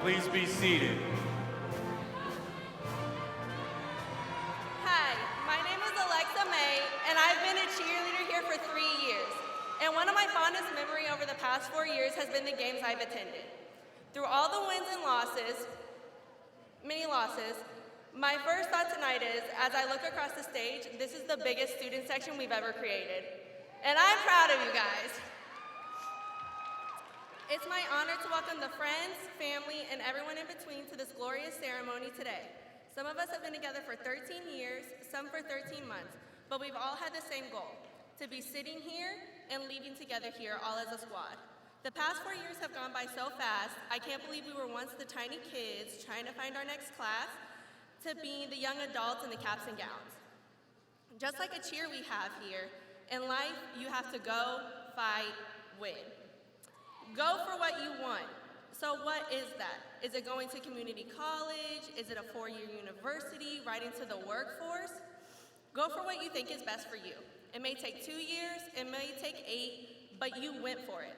Please be seated. Hi, my name is Alexa May, and I've been a cheerleader here for 3 years. And one of my fondest memories over the past 4 years has been the games I've attended. Through all the wins and losses, many losses, my first thought tonight is, as I look across the stage, this is the biggest student section we've ever created. And I'm proud of you guys. It's my honor to welcome the friends, family, and everyone in between to this glorious ceremony today. Some of us have been together for 13 years, some for 13 months, but we've all had the same goal, to be sitting here and leaving together here, all as a squad. The past 4 years have gone by so fast, I can't believe we were once the tiny kids trying to find our next class, to being the young adults in the caps and gowns. Just like a cheer we have here, in life, you have to go, fight, win. Go for what you want. So what is that? Is it going to community college? Is it a 4-year university, right into the workforce? Go for what you think is best for you. It may take 2 years, it may take 8, but you went for it.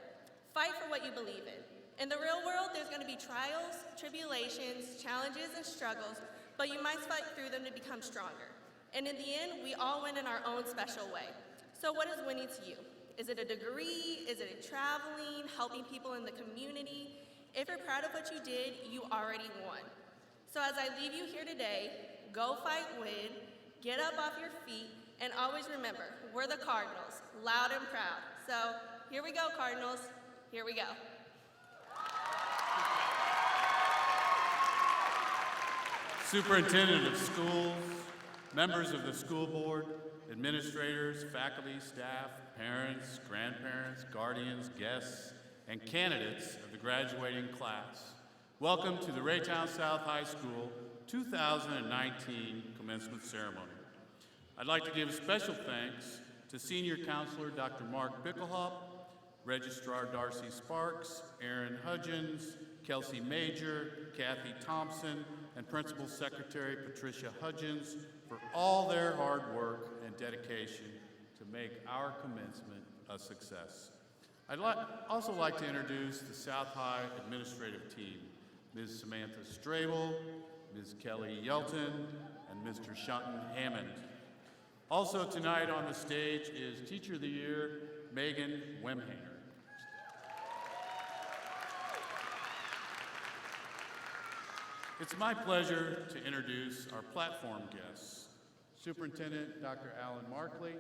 Fight for what you believe in. In the real world, there's going to be trials, tribulations, challenges, and struggles, but you must fight through them to become stronger. And in the end, we all win in our own special way. So what is winning to you? Is it a degree? Is it traveling, helping people in the community? If you're proud of what you did, you already won. So as I leave you here today, go fight, win, get up off your feet, and always remember, we're the Cardinals, loud and proud. So here we go, Cardinals, here we go. Superintendent of schools, members of the school board, administrators, faculty, staff, parents, grandparents, guardians, guests, and candidates of the graduating class, welcome to the Raytown South High School 2019 commencement ceremony. I'd like to give special thanks to Senior Counselor Dr. Mark Bickelhop, Registrar Darcy Sparks, Aaron Hudgens, Kelsey Major, Kathy Thompson, and Principal Secretary Patricia Hudgens for all their hard work and dedication to make our commencement a success. I'd also like to introduce the South High administrative team, Ms. Samantha Strabel, Ms. Kelly Yelton, and Mr. Shunton Hammond. Also tonight on the stage is Teacher of the Year, Megan Wemhanger. It's my pleasure to introduce our platform guests. Superintendent Dr. Alan Markley,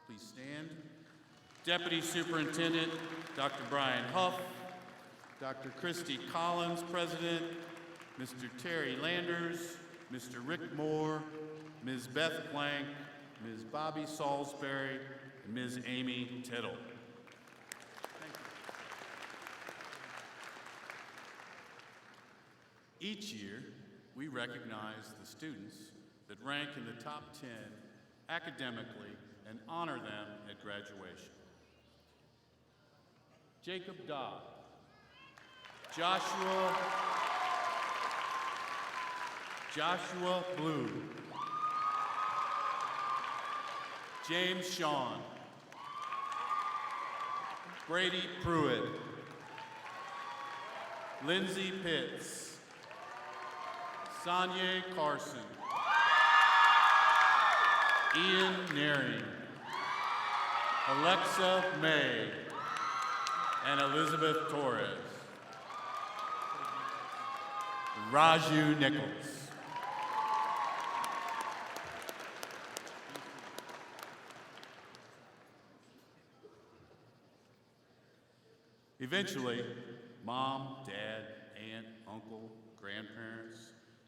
please stand. Deputy Superintendent Dr. Brian Huff, Dr. Christy Collins, President, Mr. Terry Landers, Mr. Rick Moore, Ms. Beth Blank, Ms. Bobby Salisbury, and Ms. Amy Tittle. Each year, we recognize the students that rank in the top 10 academically and honor them at graduation. Jacob Dodd, Joshua Blue, James Shawn, Brady Pruitt, Lindsay Pitts, Sonia Carson, Ian Naring, Alexa May, and Elizabeth Torres. Raju Nichols. Eventually, mom, dad, aunt, uncle, grandparents,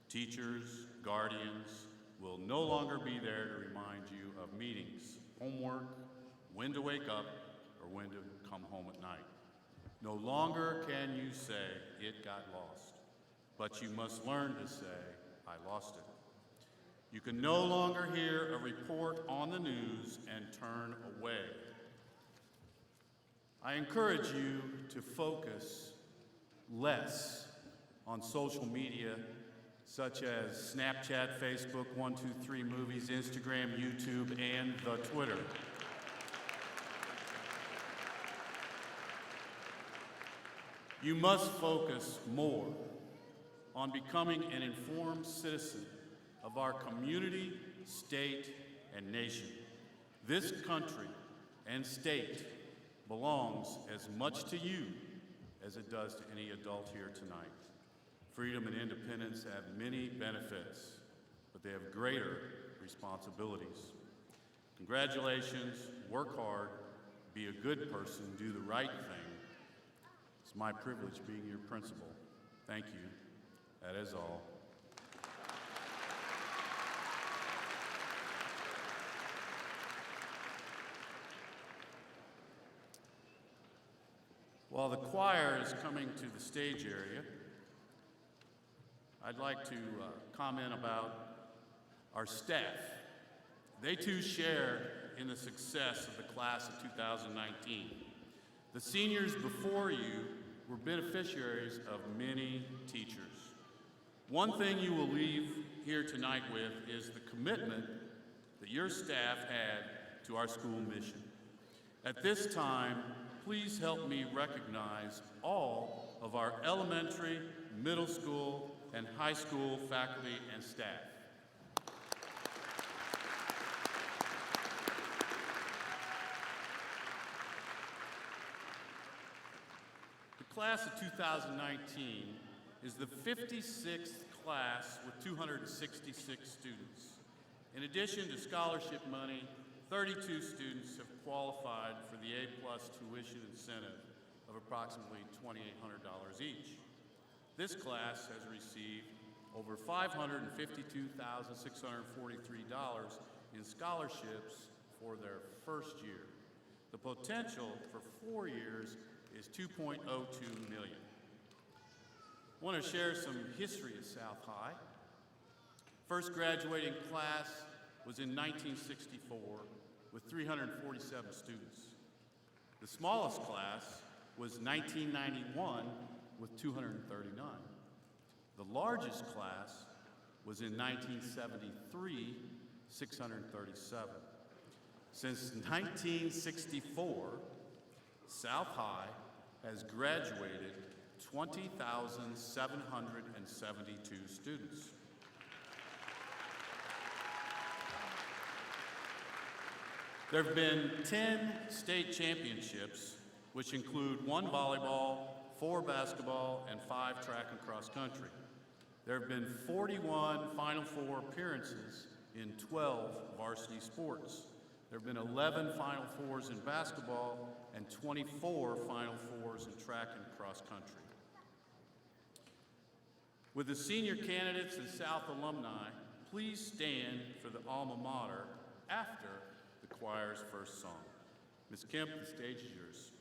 teachers, guardians will no longer be there to remind you of meetings, homework, when to wake up, or when to come home at night. No longer can you say, it got lost, but you must learn to say, I lost it. You can no longer hear a report on the news and turn away. I encourage you to focus less on social media such as Snapchat, Facebook, 123 Movies, Instagram, YouTube, and the Twitter. You must focus more on becoming an informed citizen of our community, state, and nation. This country and state belongs as much to you as it does to any adult here tonight. Freedom and independence have many benefits, but they have greater responsibilities. Congratulations, work hard, be a good person, do the right thing. It's my privilege being your principal. Thank you. That is all. While the choir is coming to the stage area, I'd like to comment about our staff. They too share in the success of the class of 2019. The seniors before you were beneficiaries of many teachers. One thing you will leave here tonight with is the commitment that your staff had to our school mission. At this time, please help me recognize all of our elementary, middle school, and high school faculty and staff. The class of 2019 is the 56th class with 266 students. In addition to scholarship money, 32 students have qualified for the A-plus tuition incentive of approximately $2,800 each. This class has received over $552,643 in scholarships for their first year. The potential for 4 years is $2.02 million. I want to share some history of South High. First graduating class was in 1964 with 347 students. The smallest class was 1991 with 239. The largest class was in 1973, 637. Since 1964, South High has graduated 20,772 students. There have been 10 state championships, which include 1 volleyball, 4 basketball, and 5 track and cross country. There have been 41 Final Four appearances in 12 varsity sports. There have been 11 Final Fours in basketball and 24 Final Fours in track and cross country. With the senior candidates and South alumni, please stand for the alma mater after the choir's first song. Ms. Kemp, the stage is yours.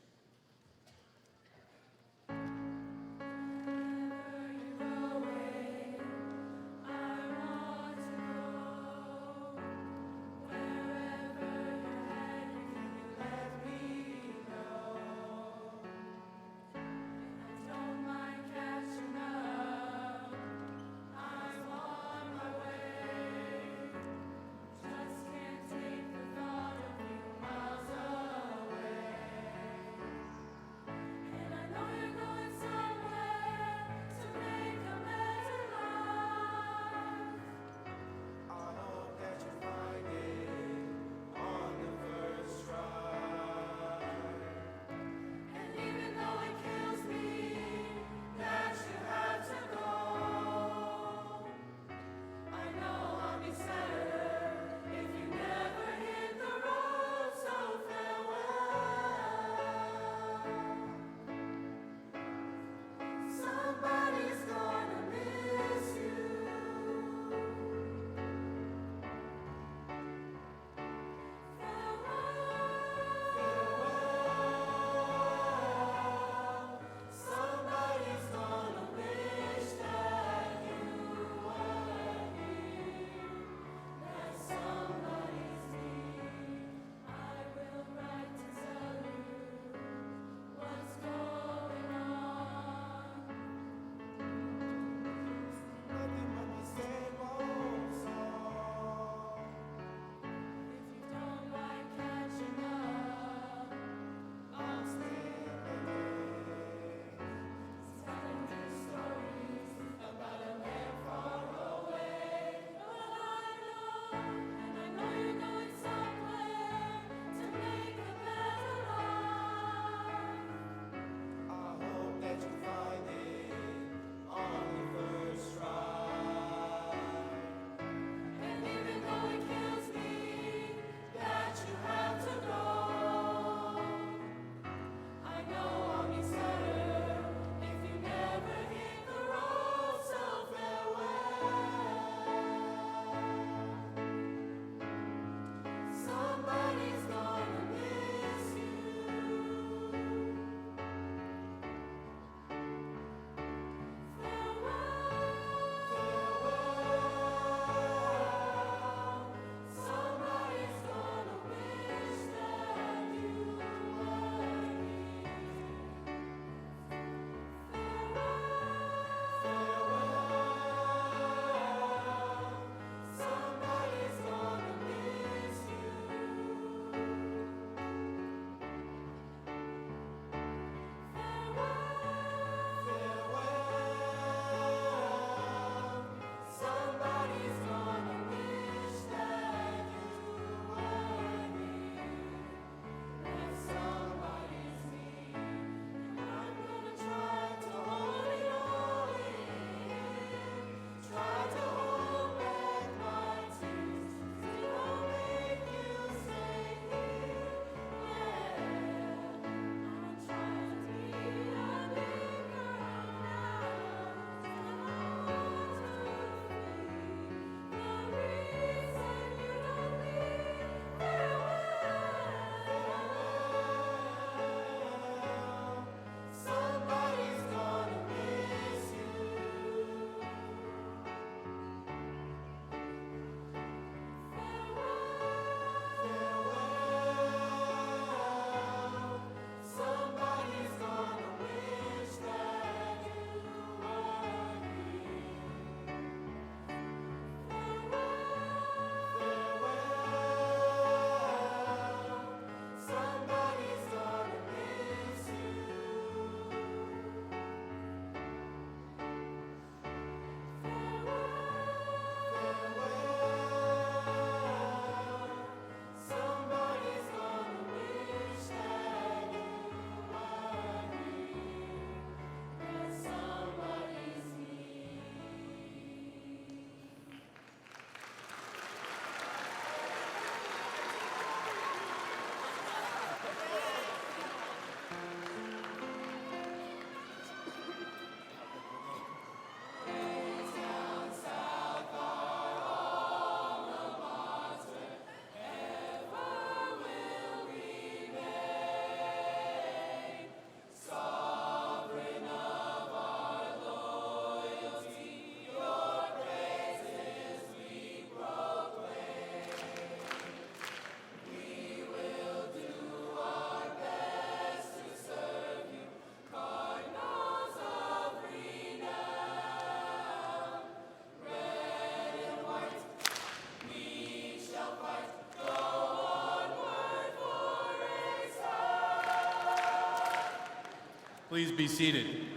Please be seated.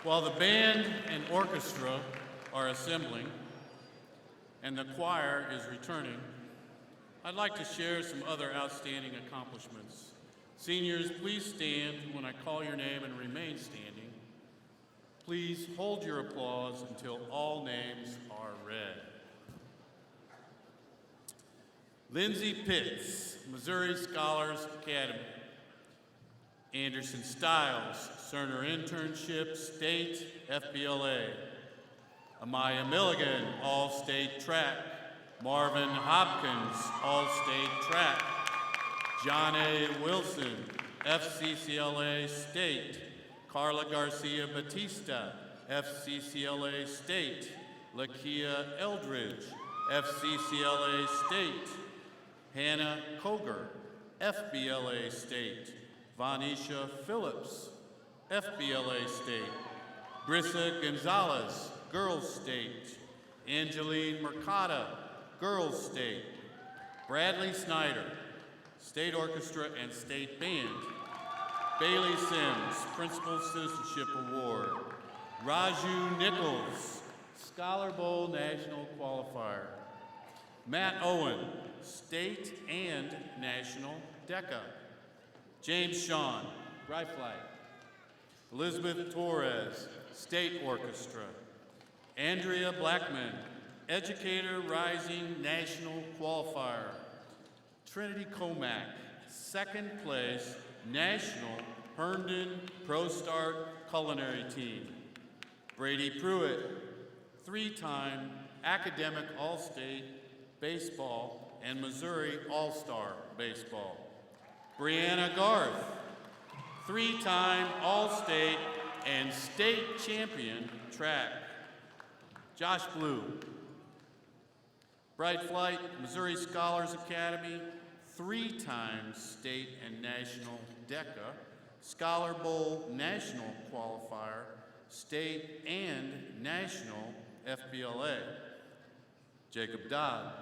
While the band and orchestra are assembling and the choir is returning, I'd like to share some other outstanding accomplishments. Seniors, please stand when I call your name and remain standing. Please hold your applause until all names are read. Lindsay Pitts, Missouri Scholars Academy. Anderson Stiles, Cerner Internship, State, FBLA. Amaya Milligan, All-State Track. Marvin Hopkins, All-State Track. John A. Wilson, FCCLA State. Carla Garcia Batista, FCCLA State. Lakia Eldridge, FCCLA State. Hannah Koger, FBLA State. Vanisha Phillips, FBLA State. Brissa Gonzalez, Girls State. Angeline Mercado, Girls State. Bradley Snyder, State Orchestra and State Band. Bailey Sims, Principal Citizenship Award. Raju Nichols, Scholar Bowl National Qualifier. Matt Owen, State and National DECA. James Shawn, Rye Flag. Elizabeth Torres, State Orchestra. Andrea Blackman, Educator Rising National Qualifier. Trinity Comack, second place, National Herndon ProStart Culinary Team. Brady Pruitt, three-time Academic All-State Baseball and Missouri All-Star Baseball. Brianna Garth, three-time All-State and State Champion Track. Josh Blue, Bright Flight, Missouri Scholars Academy, three-time State and National DECA, Scholar Bowl National Qualifier, State and National FBLA. Jacob Dodd,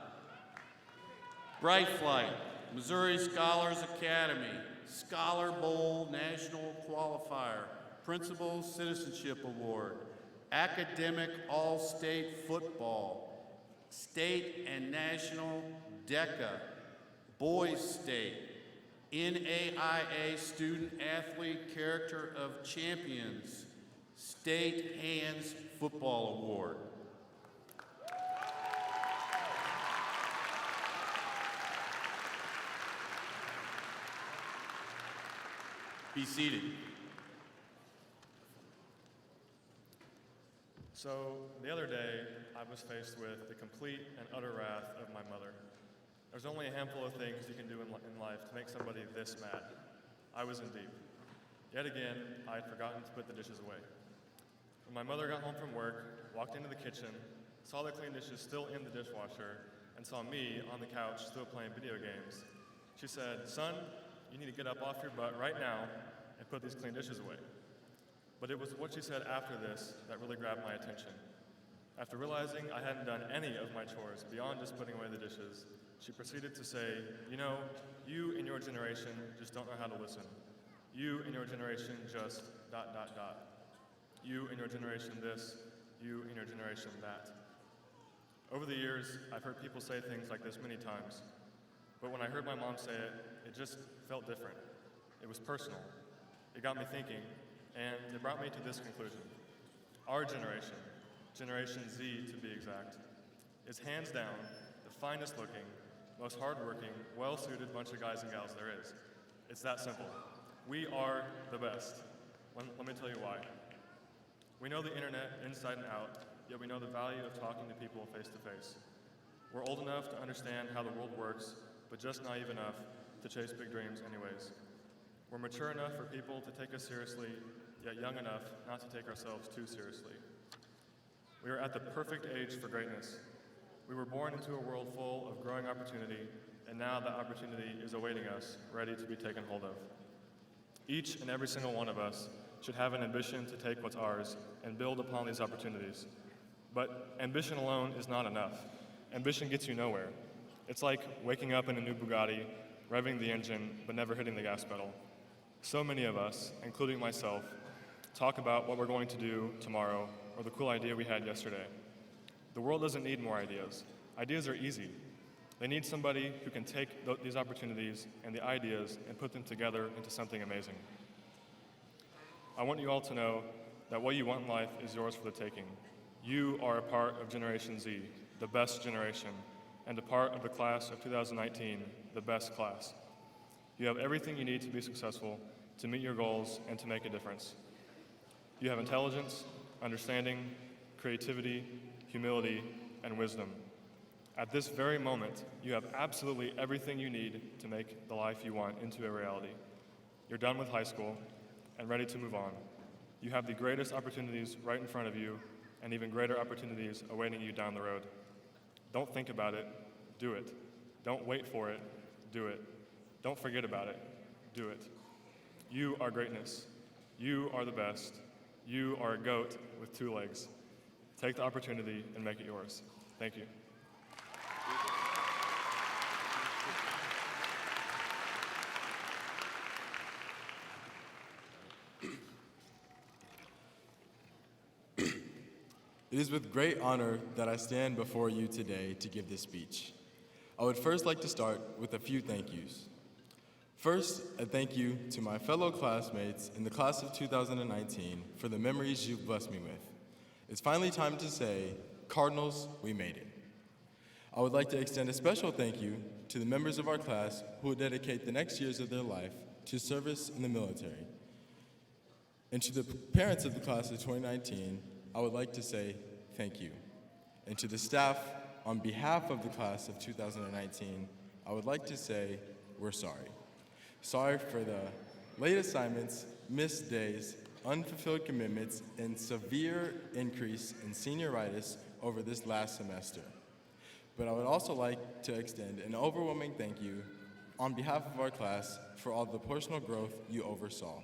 Bright Flight, Missouri Scholars Academy, Scholar Bowl National Qualifier, Principal Citizenship Award, Academic All-State Football, State and National DECA, Boys State, NAIA Student Athlete Character of Champions, State Hands Football Award. Be seated. So, the other day, I was faced with the complete and utter wrath of my mother. There's only a handful of things you can do in life to make somebody this mad. I was in deep. Yet again, I had forgotten to put the dishes away. When my mother got home from work, walked into the kitchen, saw the clean dishes still in the dishwasher, and saw me on the couch still playing video games, she said, "Son, you need to get up off your butt right now and put these clean dishes away." But it was what she said after this that really grabbed my attention. After realizing I hadn't done any of my chores beyond just putting away the dishes, she proceeded to say, "You know, you in your generation just don't know how to listen. You in your generation just ... You in your generation this, you in your generation that." Over the years, I've heard people say things like this many times, but when I heard my mom say it, it just felt different. It was personal. It got me thinking, and it brought me to this conclusion. Our generation, Generation Z to be exact, is hands down the finest looking, most hardworking, well-suited bunch of guys and gals there is. It's that simple. We are the best. Let me tell you why. We know the internet inside and out, yet we know the value of talking to people face to face. We're old enough to understand how the world works, but just naive enough to chase big dreams anyways. We're mature enough for people to take us seriously, yet young enough not to take ourselves too seriously. We are at the perfect age for greatness. We were born into a world full of growing opportunity, and now that opportunity is awaiting us, ready to be taken hold of. Each and every single one of us should have an ambition to take what's ours and build upon these opportunities. But ambition alone is not enough. Ambition gets you nowhere. It's like waking up in a new Bugatti, revving the engine, but never hitting the gas pedal. So many of us, including myself, talk about what we're going to do tomorrow or the cool idea we had yesterday. The world doesn't need more ideas. Ideas are easy. They need somebody who can take these opportunities and the ideas and put them together into something amazing. I want you all to know that what you want in life is yours for the taking. You are a part of Generation Z, the best generation, and a part of the class of 2019, the best class. You have everything you need to be successful, to meet your goals, and to make a difference. You have intelligence, understanding, creativity, humility, and wisdom. At this very moment, you have absolutely everything you need to make the life you want into a reality. You're done with high school and ready to move on. You have the greatest opportunities right in front of you and even greater opportunities awaiting you down the road. Don't think about it, do it. Don't wait for it, do it. Don't forget about it, do it. You are greatness. You are the best. You are a goat with 2 legs. Take the opportunity and make it yours. Thank you. It is with great honor that I stand before you today to give this speech. I would first like to start with a few thank yous. First, a thank you to my fellow classmates in the class of 2019 for the memories you've blessed me with. It's finally time to say, Cardinals, we made it. I would like to extend a special thank you to the members of our class who will dedicate the next years of their life to service in the military. And to the parents of the class of 2019, I would like to say thank you. And to the staff, on behalf of the class of 2019, I would like to say we're sorry. Sorry for the late assignments, missed days, unfulfilled commitments, and severe increase in senioritis over this last semester. But I would also like to extend an overwhelming thank you on behalf of our class for all the personal growth you oversaw.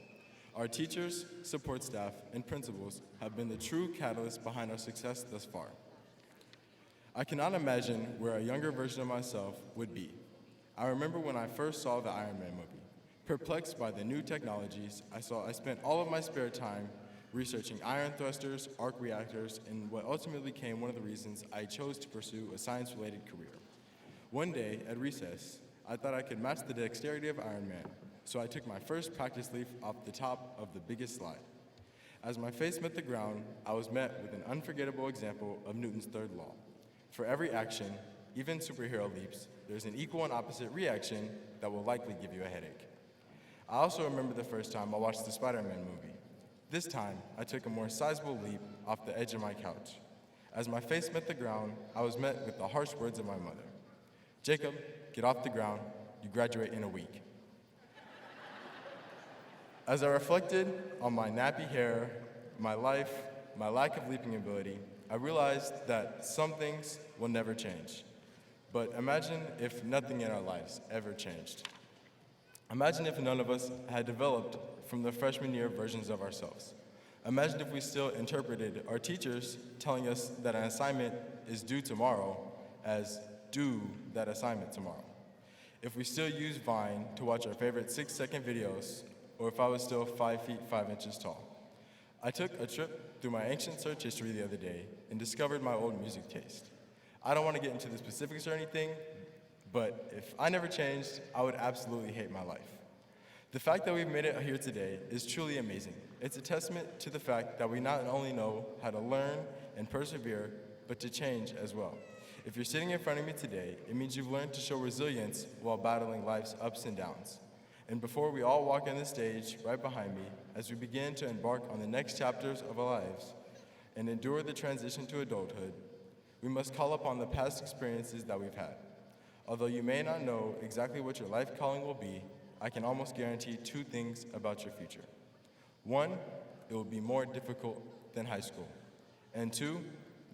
Our teachers, support staff, and principals have been the true catalyst behind our success thus far. I cannot imagine where a younger version of myself would be. I remember when I first saw the Iron Man movie. Perplexed by the new technologies, I spent all of my spare time researching iron thrusters, arc reactors, and what ultimately became one of the reasons I chose to pursue a science-related career. One day, at recess, I thought I could match the dexterity of Iron Man, so I took my first practice leap off the top of the biggest slide. As my face met the ground, I was met with an unforgettable example of Newton's third law. For every action, even superhero leaps, there's an equal and opposite reaction that will likely give you a headache. I also remember the first time I watched the Spider-Man movie. This time, I took a more sizable leap off the edge of my couch. As my face met the ground, I was met with the harsh words of my mother. "Jacob, get off the ground. You graduate in a week." As I reflected on my nappy hair, my life, my lack of leaping ability, I realized that some things will never change. But imagine if nothing in our lives ever changed. Imagine if none of us had developed from the freshman year versions of ourselves. Imagine if we still interpreted our teachers telling us that an assignment is due tomorrow as do that assignment tomorrow. If we still use Vine to watch our favorite 6-second videos, or if I was still 5 feet 5 inches tall. I took a trip through my ancient search history the other day and discovered my old music taste. I don't want to get into the specifics or anything, but if I never changed, I would absolutely hate my life. The fact that we've made it here today is truly amazing. It's a testament to the fact that we not only know how to learn and persevere, but to change as well. If you're sitting in front of me today, it means you've learned to show resilience while battling life's ups and downs. And before we all walk on the stage right behind me, as we begin to embark on the next chapters of our lives and endure the transition to adulthood, we must call upon the past experiences that we've had. Although you may not know exactly what your life calling will be, I can almost guarantee 2 things about your future. 1, it will be more difficult than high school. And 2,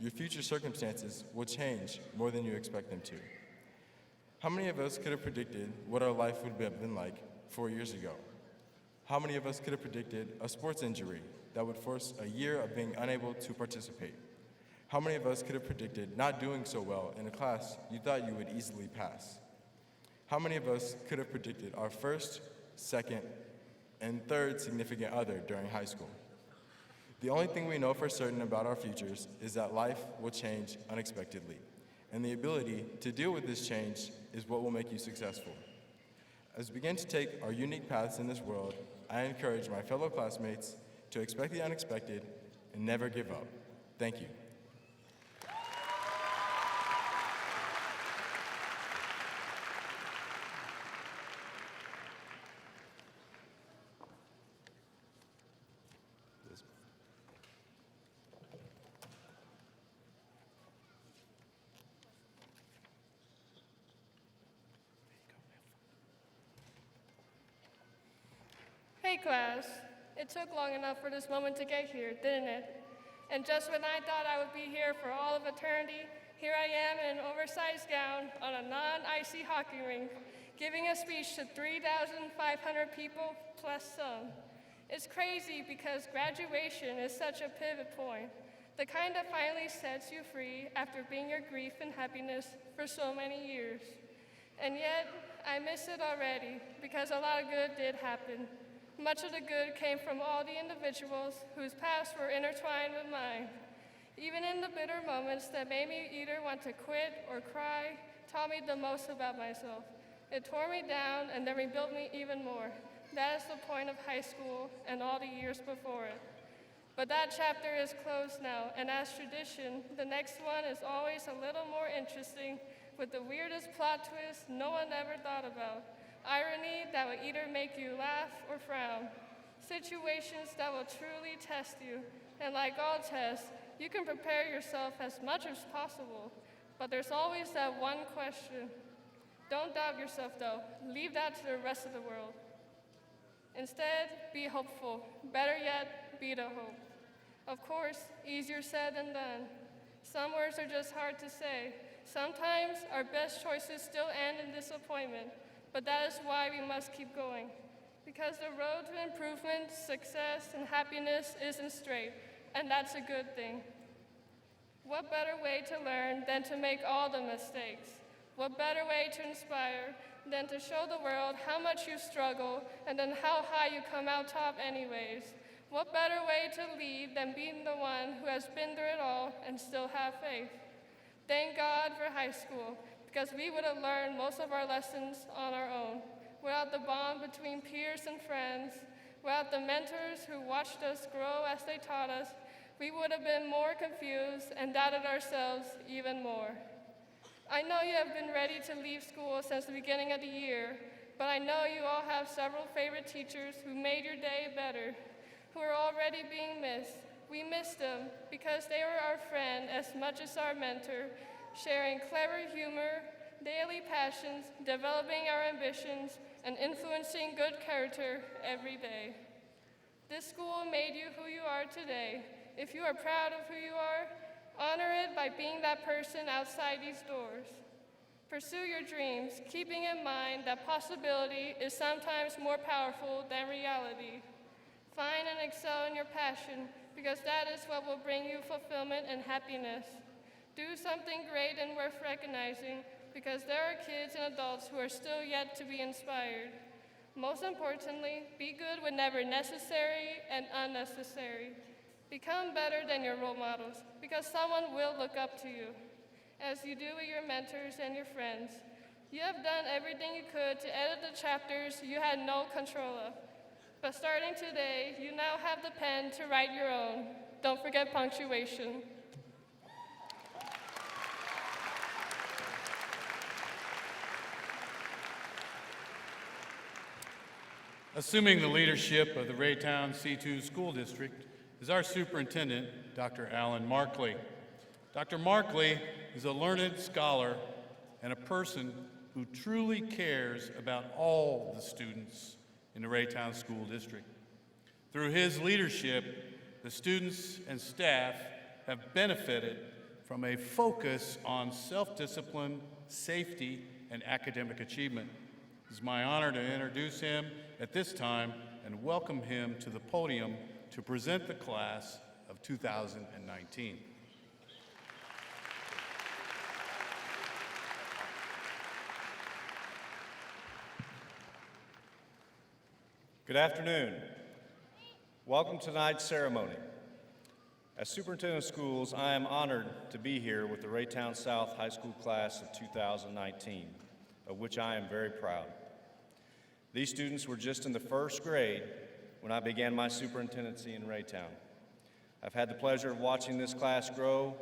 your future circumstances will change more than you expect them to. How many of us could have predicted what our life would have been like 4 years ago? How many of us could have predicted a sports injury that would force a year of being unable to participate? How many of us could have predicted not doing so well in a class you thought you would easily pass? How many of us could have predicted our first, second, and third significant other during high school. The only thing we know for certain about our futures is that life will change unexpectedly, and the ability to deal with this change is what will make you successful. As we begin to take our unique paths in this world, I encourage my fellow classmates to expect the unexpected and never give up. Thank you. Hey class, it took long enough for this moment to get here, didn't it? And just when I thought I would be here for all of eternity, here I am in an oversized gown on a non-icy hockey rink, giving a speech to 3,500 people plus some. It's crazy because graduation is such a pivot point, the kind that finally sets you free after being your grief and happiness for so many years. And yet, I miss it already because a lot of good did happen. Much of the good came from all the individuals whose paths were intertwined with mine. Even in the bitter moments that made me either want to quit or cry, taught me the most about myself. It tore me down and then rebuilt me even more. That is the point of high school and all the years before it. But that chapter is closed now, and as tradition, the next one is always a little more interesting with the weirdest plot twist no one ever thought about. Irony that will either make you laugh or frown. Situations that will truly test you. And like all tests, you can prepare yourself as much as possible. But there's always that one question. Don't doubt yourself though. Leave that to the rest of the world. Instead, be hopeful. Better yet, be the hope. Of course, easier said than done. Some words are just hard to say. Sometimes our best choices still end in disappointment. But that is why we must keep going. Because the road to improvement, success, and happiness isn't straight, and that's a good thing. What better way to learn than to make all the mistakes? What better way to inspire than to show the world how much you struggle and then how high you come out top anyways? What better way to lead than being the one who has been through it all and still have faith? Thank God for high school, because we would have learned most of our lessons on our own, without the bond between peers and friends, without the mentors who watched us grow as they taught us. We would have been more confused and doubted ourselves even more. I know you have been ready to leave school since the beginning of the year, but I know you all have several favorite teachers who made your day better, who are already being missed. We miss them because they were our friend as much as our mentor, sharing clever humor, daily passions, developing our ambitions, and influencing good character every day. This school made you who you are today. If you are proud of who you are, honor it by being that person outside these doors. Pursue your dreams, keeping in mind that possibility is sometimes more powerful than reality. Find and excel in your passion, because that is what will bring you fulfillment and happiness. Do something great and worth recognizing, because there are kids and adults who are still yet to be inspired. Most importantly, be good whenever necessary and unnecessary. Become better than your role models, because someone will look up to you, as you do with your mentors and your friends. You have done everything you could to edit the chapters you had no control of. But starting today, you now have the pen to write your own. Don't forget punctuation. Assuming the leadership of the Raytown C2 School District is our superintendent, Dr. Alan Markley. Dr. Markley is a learned scholar and a person who truly cares about all the students in the Raytown School District. Through his leadership, the students and staff have benefited from a focus on self-discipline, safety, and academic achievement. It is my honor to introduce him at this time and welcome him to the podium to present the class of 2019. Good afternoon. Welcome to tonight's ceremony. As superintendent of schools, I am honored to be here with the Raytown South High School class of 2019, of which I am very proud. These students were just in the first grade when I began my superintendency in Raytown. I've had the pleasure of watching this class grow,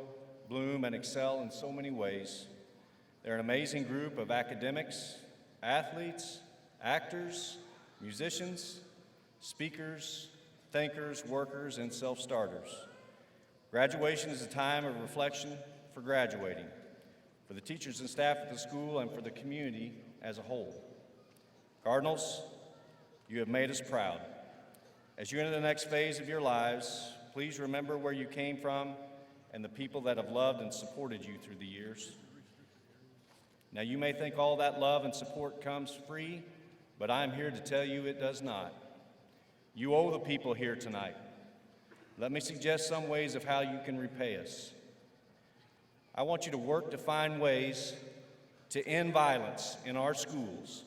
bloom, and excel in so many ways. They're an amazing group of academics, athletes, actors, musicians, speakers, thinkers, workers, and self-starters. Graduation is a time of reflection for graduating, for the teachers and staff at the school, and for the community as a whole. Cardinals, you have made us proud. As you enter the next phase of your lives, please remember where you came from and the people that have loved and supported you through the years. Now, you may think all that love and support comes free, but I'm here to tell you it does not. You owe the people here tonight. Let me suggest some ways of how you can repay us. I want you to work to find ways to end violence in our schools,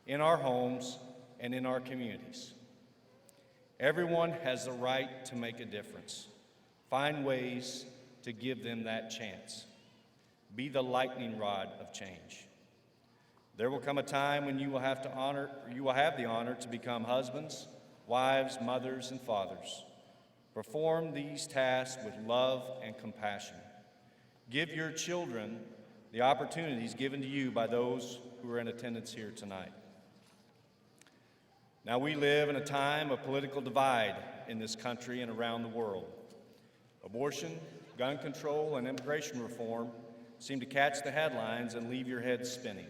in our homes, and in our communities. Everyone has the right to make a difference. Find ways to give them that chance. Be the lightning rod of change. There will come a time when you will have the honor to become husbands, wives, mothers, and fathers. Perform these tasks with love and compassion. Give your children the opportunities given to you by those who are in attendance here tonight. Now, we live in a time of political divide in this country and around the world. Abortion, gun control, and immigration reform seem to catch the headlines and leave your head spinning.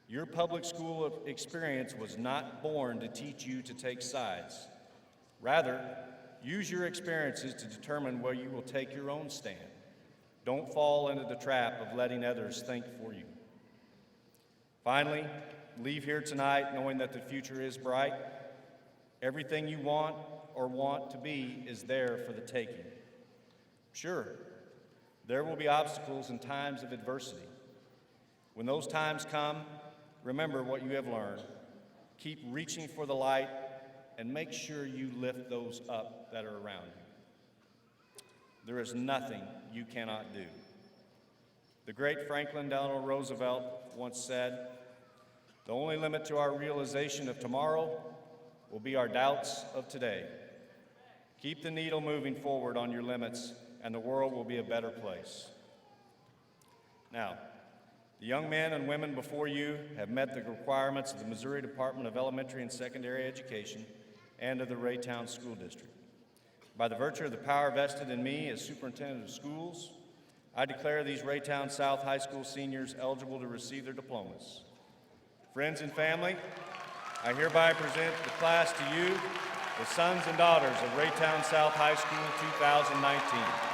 Your public school experience was not born to teach you to take sides. Rather, use your experiences to determine where you will take your own stand. Don't fall into the trap of letting others think for you. Finally, leave here tonight knowing that the future is bright. Everything you want or want to be is there for the taking. Sure, there will be obstacles and times of adversity. When those times come, remember what you have learned. Keep reaching for the light and make sure you lift those up that are around you. There is nothing you cannot do. The great Franklin Delano Roosevelt once said, "The only limit to our realization of tomorrow will be our doubts of today." Keep the needle moving forward on your limits, and the world will be a better place. Now, the young men and women before you have met the requirements of the Missouri Department of Elementary and Secondary Education and of the Raytown School District. By the virtue of the power vested in me as superintendent of schools, I declare these Raytown South High School seniors eligible to receive their diplomas. Friends and family, I hereby present the class to you, the sons and daughters of Raytown South High School 2019.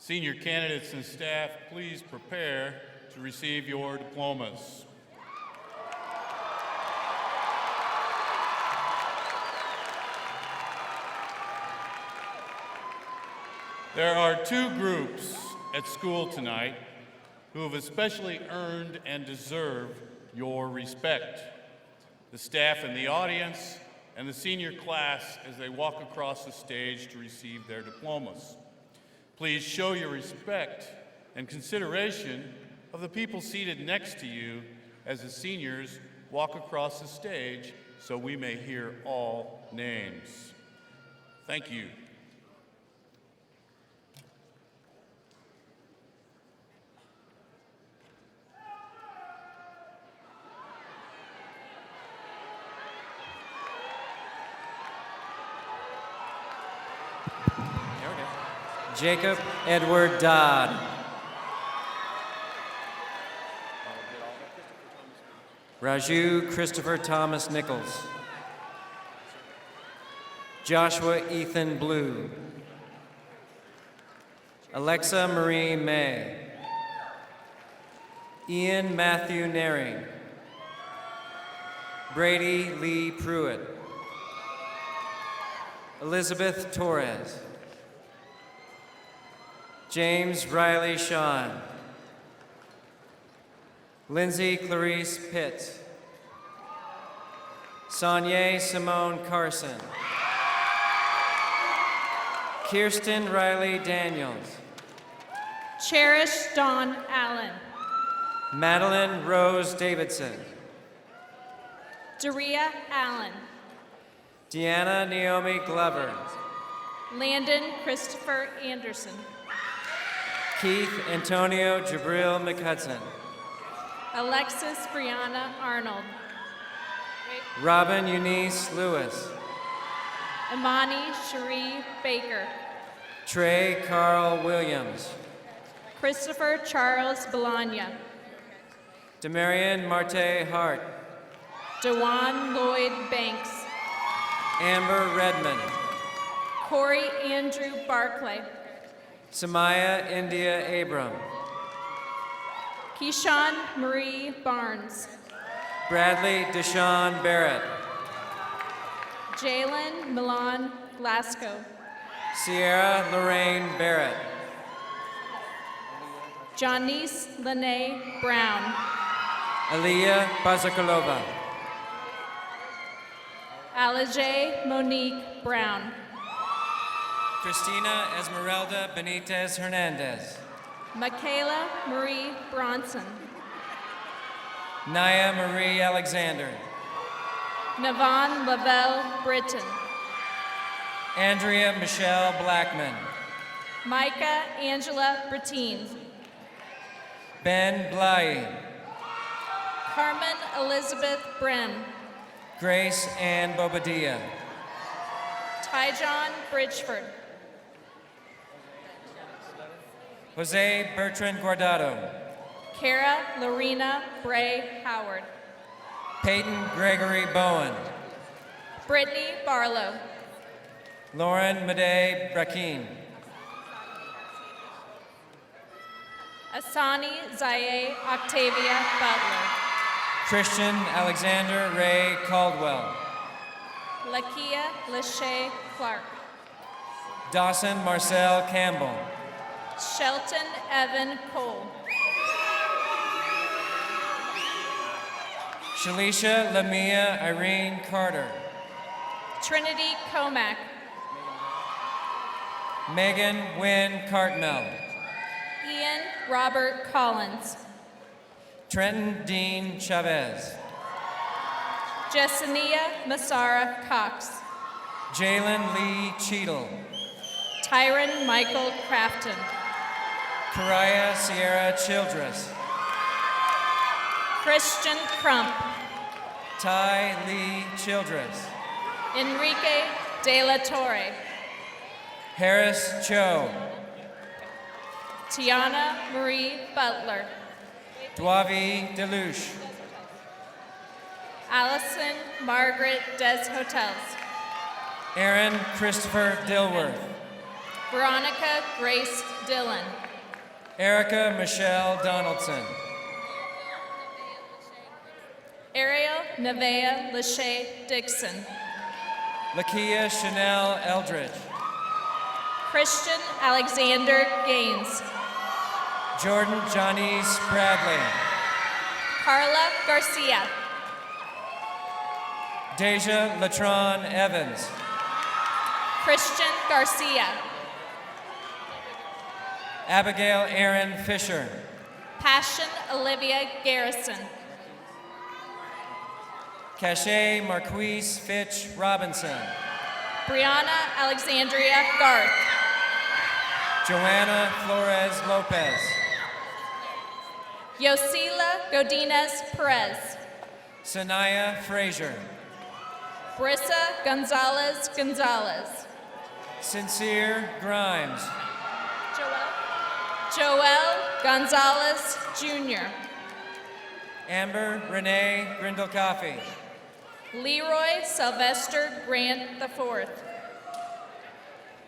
Senior candidates and staff, please prepare to receive your diplomas. There are two groups at school tonight who have especially earned and deserve your respect: the staff in the audience and the senior class as they walk across the stage to receive their diplomas. Please show your respect and consideration of the people seated next to you as the seniors walk across the stage so we may hear all names. Thank you. Jacob Edward Dodd. Raju Christopher Thomas Nichols. Joshua Ethan Blue. Alexa Marie May. Ian Matthew Naring. Brady Lee Pruitt. Elizabeth Torres. James Riley Shawn. Lindsay Clarice Pitt. Sonia Simone Carson. Kirsten Riley Daniels. Cherish Dawn Allen. Madeline Rose Davidson. Daria Allen. Deanna Naomi Glover. Landon Christopher Anderson. Keith Antonio Jabril McHudson. Alexis Brianna Arnold. Robin Eunice Lewis. Imani Cherie Baker. Trey Carl Williams. Christopher Charles Bologna. Demarion Marte Hart. Dewan Lloyd Banks. Amber Redmond. Corey Andrew Barclay. Samaya India Abram. Keyshawn Marie Barnes. Bradley Deshawn Barrett. Jalen Milan Glasgow. Sierra Lorraine Barrett. Janice Lene Brown. Aliyah Bazakalova. Alijay Monique Brown. Christina Esmeralda Benitez Hernandez. Michaela Marie Bronson. Naya Marie Alexander. Navon Lavelle Britton. Andrea Michelle Blackman. Micah Angela Brittine. Ben Bly. Carmen Elizabeth Bren. Grace Ann Bobadilla. Tyjon Bridgeford. Jose Bertrand Guardado. Kara Lorena Bray Howard. Peyton Gregory Bowen. Brittany Barlow. Lauren Madej Brakin. Asani Zaye Octavia Butler. Christian Alexander Ray Caldwell. Lakia Lachey Clark. Dawson Marcel Campbell. Shelton Evan Cole. Shalisha Lamia Irene Carter. Trinity Comack. Megan Wynn Cartmel. Ian Robert Collins. Trenton Dean Chavez. Jessenia Masara Cox. Jalen Lee Cheadle. Tyron Michael Crafton. Karaya Sierra Childress. Christian Crump. Ty Lee Childress. Enrique De La Torre. Harris Cho. Tiana Marie Butler. Dwavi Deluche. Allison Margaret Des Hotels. Aaron Christopher Dilworth. Veronica Grace Dillon. Erica Michelle Donaldson. Ariel Nevaeh Lachey Dixon. Lakia Chanel Eldridge. Christian Alexander Gaines. Jordan Janice Bradley. Carla Garcia. Deja Latron Evans. Christian Garcia. Abigail Aaron Fisher. Passion Olivia Garrison. Cache Marquise Fitch Robinson. Brianna Alexandria Garth. Joanna Flores Lopez. Yosila Godinez Perez. Sanaya Frazier. Brissa Gonzalez Gonzalez. Sincere Grimes. Joel Gonzalez Jr. Amber Renee Grindel-Coffey. Leroy Sylvester Grant IV.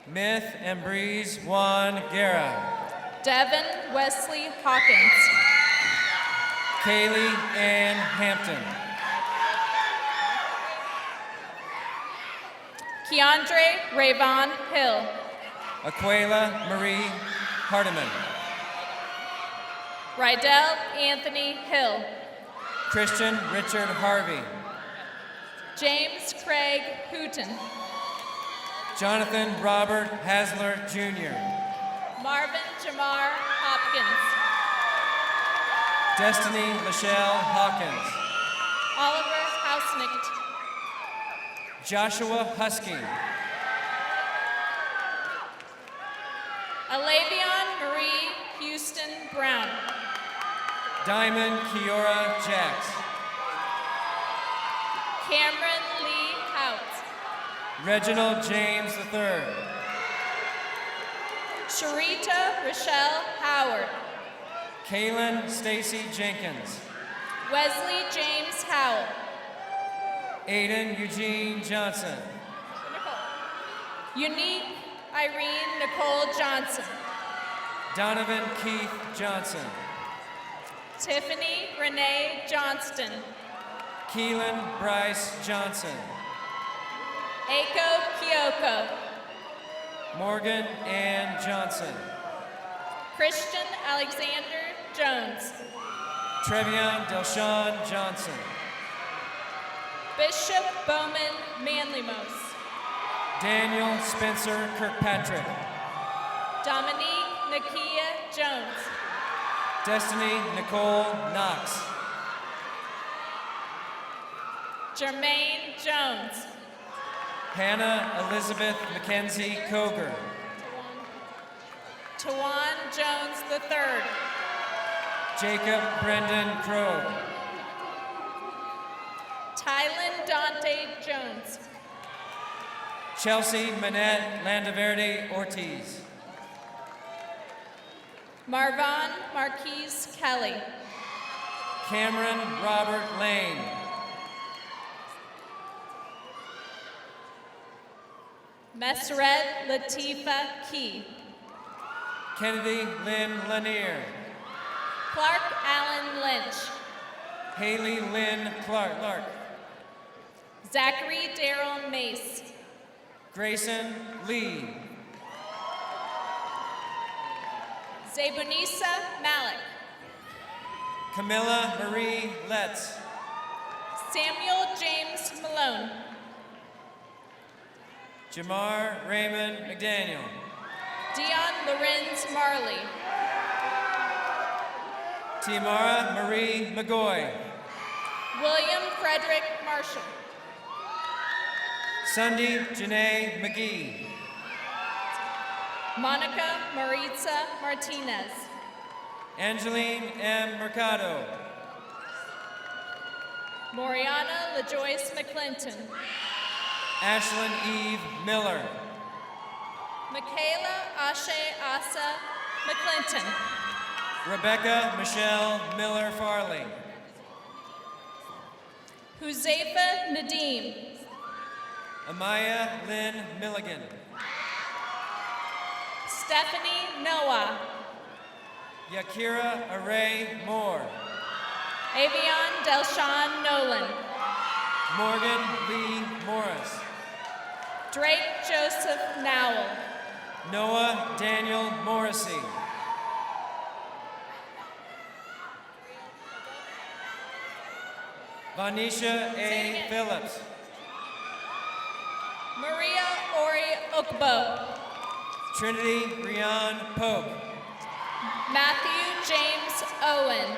Myth and Breeze Juan Guerra. Devin Wesley Hawkins. Kaylee Ann Hampton. Keandre Rayvon Hill. Aquela Marie Hardiman. Rydell Anthony Hill. Christian Richard Harvey. James Craig Hooton. Jonathan Robert Hasler Jr. Marvin Jamar Hopkins. Destiny Michelle Hawkins. Oliver Hausnicht. Joshua Husky. Alavion Marie Houston Brown. Diamond Kiora Jax. Cameron Lee Hout. Reginald James III. Sharita Rochelle Howard. Kaylin Stacy Jenkins. Wesley James Howell. Aiden Eugene Johnson. Unique Irene Nicole Johnson. Donovan Keith Johnson. Tiffany Renee Johnston. Keelan Bryce Johnson. Aiko Kyoko. Morgan Ann Johnson. Christian Alexander Jones. Trevion Delshawn Johnson. Bishop Bowman Manlymos. Daniel Spencer Kirkpatrick. Dominique Nakia Jones. Destiny Nicole Knox. Jermaine Jones. Hannah Elizabeth Mackenzie Koger. Tawan Jones III. Jacob Brendan Crow. Tylen Dante Jones. Chelsea Manette Landaverde Ortiz. Marvon Marquise Kelly. Cameron Robert Lane. Meseret Latifa Key. Kennedy Lynn Lanier. Clark Allen Lynch. Haley Lynn Lark. Zachary Darrell Mace. Grayson Lee. Zebunisa Malik. Camilla Marie Letts. Samuel James Malone. Jamar Raymond McDaniel. Dion Lorenz Marley. Tiamara Marie McGoy. William Frederick Marshall. Sunday Janae McGee. Monica Maritza Martinez. Angeline M. Mercado. Moriana LaJoyce McClinton. Ashlyn Eve Miller. Michaela Ashe Asa McClinton. Rebecca Michelle Miller Farley. Huzaifa Nadim. Amaya Lynn Milligan. Stephanie Noah. Yakira Array Moore. Avion Delshawn Nolan. Morgan Lee Morris. Drake Joseph Nowell. Noah Daniel Morrissey. Vanisha A. Phillips. Maria Ori Okbo. Trinity Rian Pope. Matthew James Owen.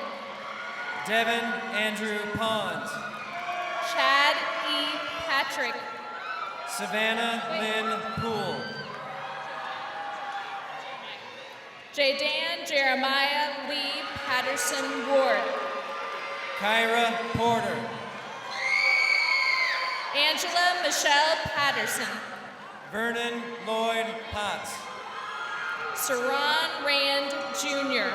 Devin Andrew Pons. Chad E. Patrick. Savannah Lynn Poole. Jadan Jeremiah Lee Patterson Ward. Kyra Porter. Angela Michelle Patterson. Vernon Lloyd Potts. Saran Rand Jr.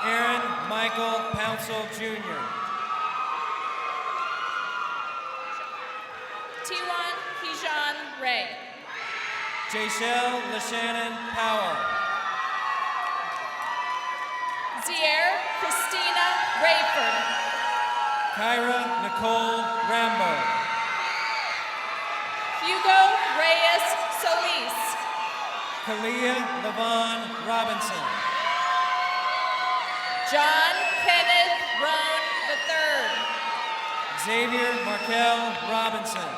Aaron Michael Pouncil Jr. Tiwan Kijan Ray. Jayshell LaShannon Powell. Zier Christina Rayford. Kyra Nicole Rambo. Hugo Reyes Solis. Kalia Levon Robinson. John Kenneth Roan III. Xavier Markel Robinson.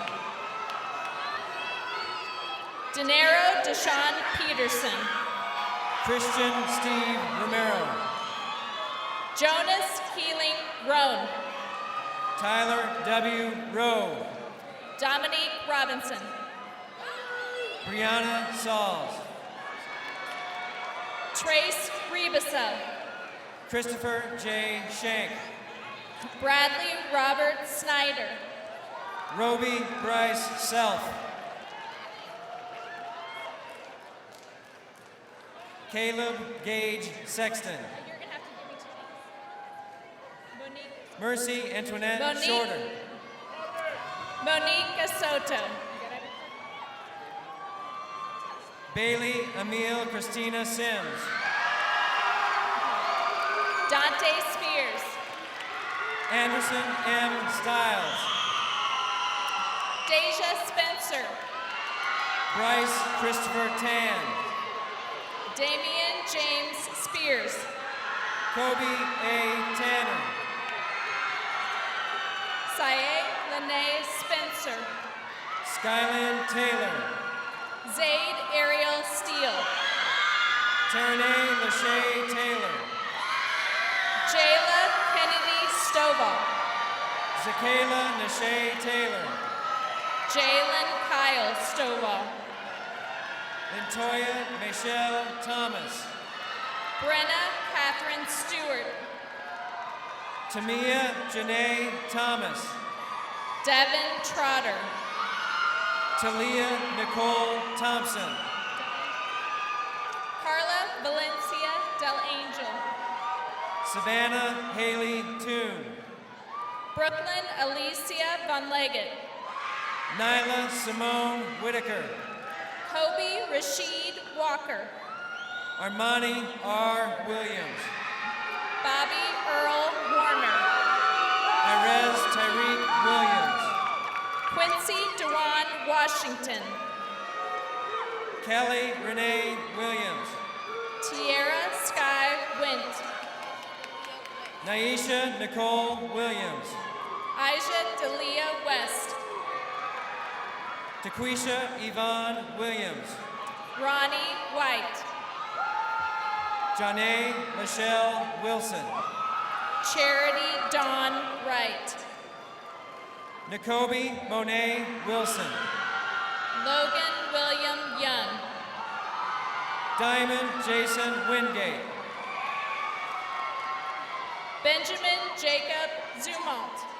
Denaro Deshaun Peterson. Christian Steve Romero. Jonas Keeling Roan. Tyler W. Rowe. Dominique Robinson. Brianna Sauls. Trace Rebasa. Christopher J. Shank. Bradley Robert Snyder. Roby Bryce Self. Caleb Gage Sexton. Mercy Antoinette Monique. Shorter. Monique Soto. Bailey Emile Christina Sims. Dante Spears. Anderson M. Stiles. Deja Spencer. Bryce Christopher Tan. Damian James Spears. Kobe A. Tanner. Sae Lene Spencer. Skyland Taylor. Zaid Ariel Steele. Ternay Lachey Taylor. Jayla Kennedy Stovall. Zakayla Nashay Taylor. Jalen Kyle Stovall. Lintoya Michelle Thomas. Brenna Catherine Stewart. Tamia Janae Thomas. Devin Trotter. Talia Nicole Thompson. Carla Valencia Del Angel. Savannah Haley Toon. Brooklyn Alicia Von Leggett. Nyla Simone Whitaker. Kobe Rashid Walker. Armani R. Williams. Bobby Earl Warner. Irez Tyreek Williams. Quincy Dewan Washington. Kelly Renee Williams. Tierra Sky Wint. Naisha Nicole Williams. Aisha Delia West. Taquisha Yvonne Williams. Ronnie White. Janae Michelle Wilson. Charity Dawn Wright. Nicobe Monet Wilson. Logan William Young. Diamond Jason Wingate. Benjamin Jacob Zumalt.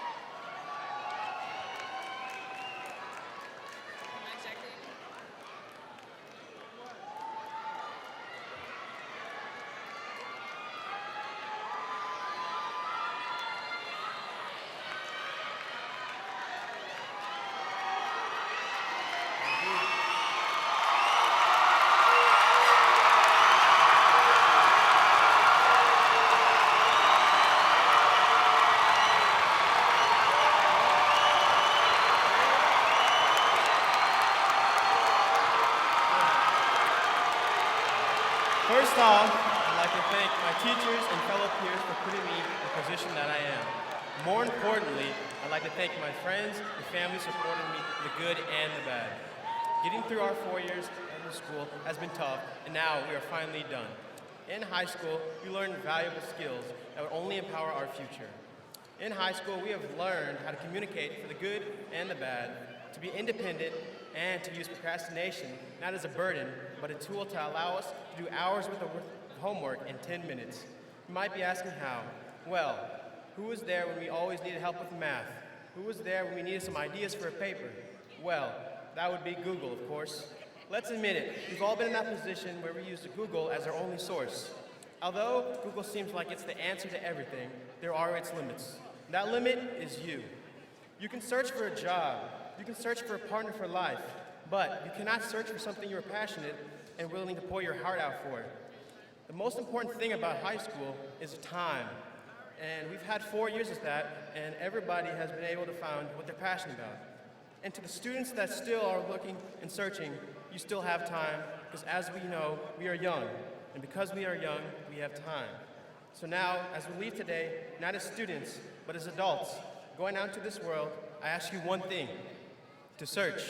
First off, I'd like to thank my teachers and fellow peers for putting me in the position that I am. More importantly, I'd like to thank my friends and family supporting me, the good and the bad. Getting through our 4 years of school has been tough, and now we are finally done. In high school, we learned valuable skills that would only empower our future. In high school, we have learned how to communicate for the good and the bad, to be independent, and to use procrastination not as a burden, but a tool to allow us to do hours worth of homework in 10 minutes. You might be asking how. Well, who was there when we always needed help with math? Who was there when we needed some ideas for a paper? Well, that would be Google, of course. Let's admit it, we've all been in that position where we use Google as our only source. Although Google seems like it's the answer to everything, there are its limits. That limit is you. You can search for a job, you can search for a partner for life, but you cannot search for something you're passionate and willing to pour your heart out for. The most important thing about high school is time. And we've had 4 years of that, and everybody has been able to find what they're passionate about. And to the students that still are looking and searching, you still have time, because as we know, we are young. And because we are young, we have time. So now, as we leave today, not as students, but as adults, going out into this world, I ask you one thing, to search.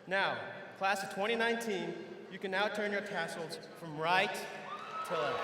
Now, class of 2019, you can now turn your tassels from right to left.